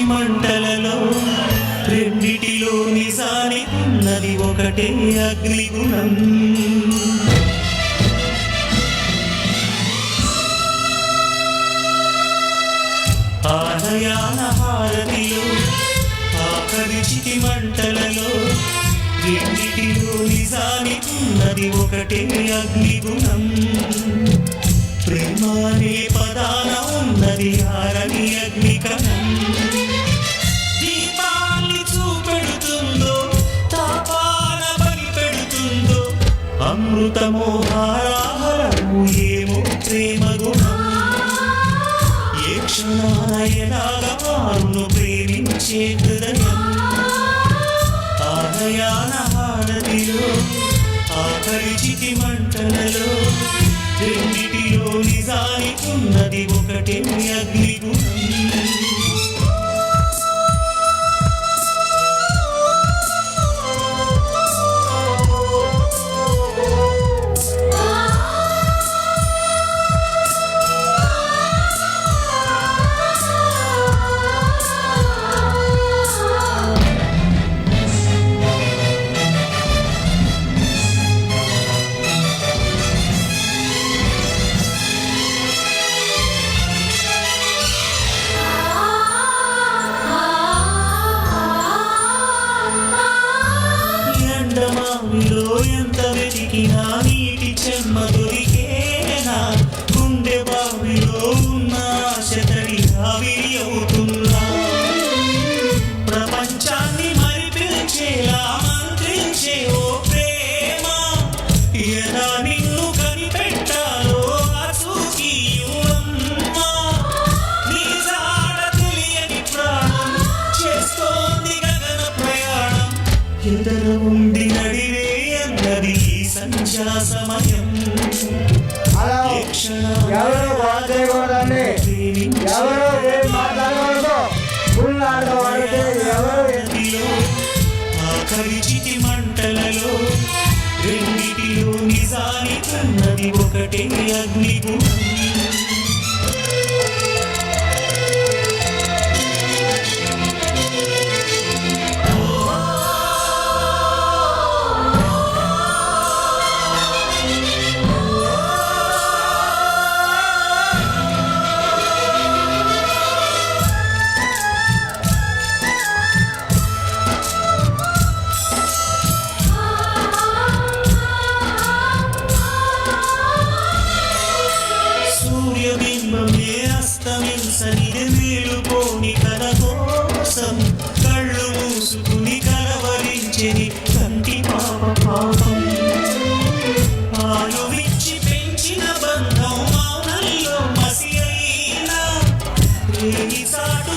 మంటలలో రెండిటిలో నిజానికి ఉన్నది ఒకటే అగ్నిగుణం. ఆలయాల హారతిలో ఆఖరి చితి మంటలలో రెండిటిలో నిజానికి ఉన్నది ఒకటే అగ్నిగుణం. ప్రేమ అనే పదాన ఉన్నది ఆరని అగ్నికణం. దీపాన్ని చూపెడుతుందో తాపాన బలి పెడుతుందో అమృతమో హారాహరము ఏమో ప్రేమ గుణం. ఏ క్షణాన ఎలాగా వారును ప్రేమించే హృదయం. ఆలయాల హారతిలో ఆఖరి చితి మంటలలో రెండిటిలో నిజానికి ఉన్నది ఒకటే అగ్నిగుణం. ఎండమావిలో ఎంత వెతికినా నీటి చెమ్మ దొరికేనా. గుండె బావిలో ఉన్న ఆశ తడి ఆవిరి అవుతున్నా. ప్రపంచాన్ని మరి పిలిచేలా మంత్రించే ఓ ప్రేమ. ఎలా నిన్ను కనిపెట్టాలో అసూకియువమ్మా. నీ జాడ తెలియని ప్రాణం చేస్తోంది గగన ప్రయాణం. ఎదర ఉండి నడిరే అన్నది ఈ సంధ్యా సమయం. ఆఖరి చితి మంటలలో రెండిటిలో నిజానికి ఉన్నది ఒకటే అగ్నిగుణం. సూర్యబింబమే అస్తమించనిది మేలుకోని కల కోసం కళ్ళు మూసుకుని కలవరించెని కంటి పాప పాపం. ఆయువిచ్చి పెంచిన బంధం మౌనంలో మసి అయినా రేగి సాటు